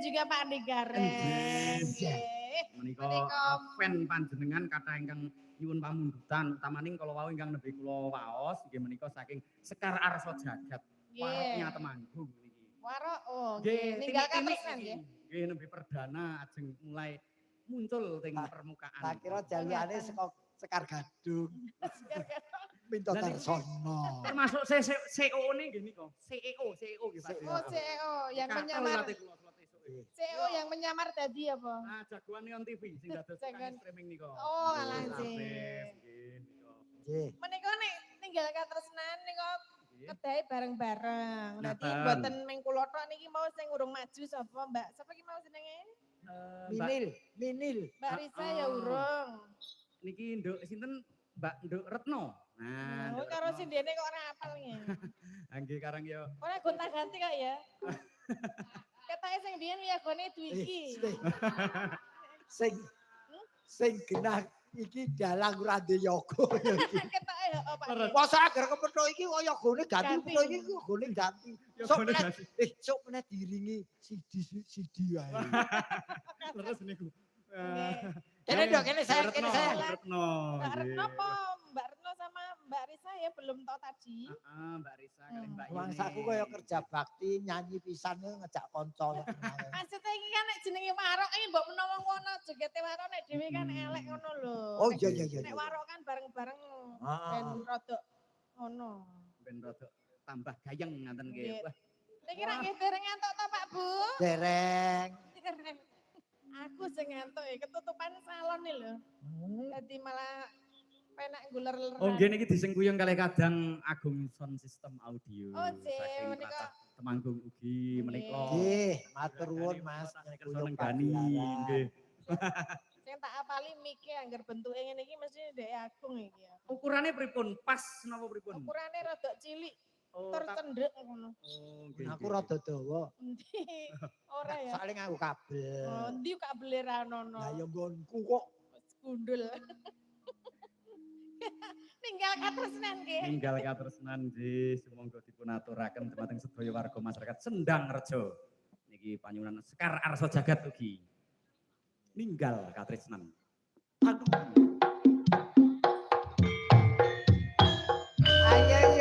juga Pak Negaren. Menika fan panjenengan kathah ingkang nyuwun pamundutan utamaning kalau wau ingkang nembe kula waos nggih menika saking Sekar Arsa Jagat waroknya Temanggung niki. Warok nggih ninggal katresnan nggih. Nggih nembe perdana ajeng mulai muncul teng permukaan. Tak kira jalukane Sekar Gadung. Minto Darsono. Termasuk CEO ne nggih nika. CEO nggih Pak. CEO yang menyamar. CEO yang menyamar tadi apa? Ah, jagoan Neon TV sing dados streaming nika. Oh, alah sih. Nggih. Menika nek ninggal katresnan nika kedahe bareng-bareng. Dadi mboten ming kula tok niki mau sing urung maju sapa Mbak? Sapa ki mau jenenge? Minil. Mbak Risa ya urung. Niki Nduk sinten? Mbak Nduk Retno. Nah, karo sindene kok ora apal nggih. Nggih karang ya. Ora gonta-ganti kok ya. Ketake sing biyen wiyagone Dwiki. Sing genah iki dalang ora ndek yoga. Ketake apa? Masa agar kepethuk iki kaya gone ganti kepethuk iki gone ganti. Sok meneh diringi sidi wae. Leres niku. Kene dok, kene saya. Retno. Mbak Retno apa? Mbak Retno sama Mbak Risa ya belum tahu tadi. Mbak Risa kali Mbak Yuni. Mangsaku kaya kerja bakti nyanyi pisan ngejak kanca. Maksudnya iki kan nek jenenge warok iki mbok menawa ngono jegete warok nek dhewe kan elek ngono lho. Oh iya. Nek warok kan bareng-bareng ben rodok ngono. Ben rodok tambah gayeng ngaten nggih. Wah. Niki ra nggih dereng entuk to Pak Bu? Dereng. Aku sing entuk ketutupan salon iki lho. Dadi malah penak guler-guler. Oh nggih niki disengkuyung kalih kadang Agung Sound System Audio. Oh nggih menika Temanggung ugi menika. Nggih, matur nuwun Mas. Seneng gani nggih. Sing tak apali mike anggar bentuke ngene iki mesti ndek Agung iki ya. Ukurane pripun? Pas napa pripun? Ukurane rada cilik. Tur cendhek ngono. Oh nggih. Aku rada dawa. Endi? Ora ya. Soale nganggo kabel. Oh, endi kabel ra ono. Lah ya nggonku kok Gundul. Ninggal katresnan nggih. Ninggal katresnan nggih, sumangga dipun aturaken dumateng sedaya warga masyarakat Sendang Rejo. Niki panyuwunan Sekar Arsa Jagat ugi. Ninggal katresnan. aduh. Ayo.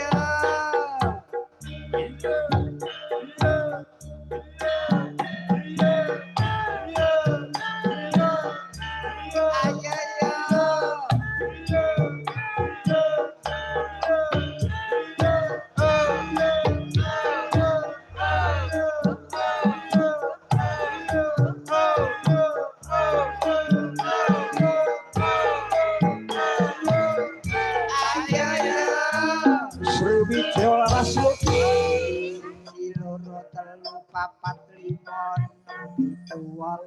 Papat lima enam tuwal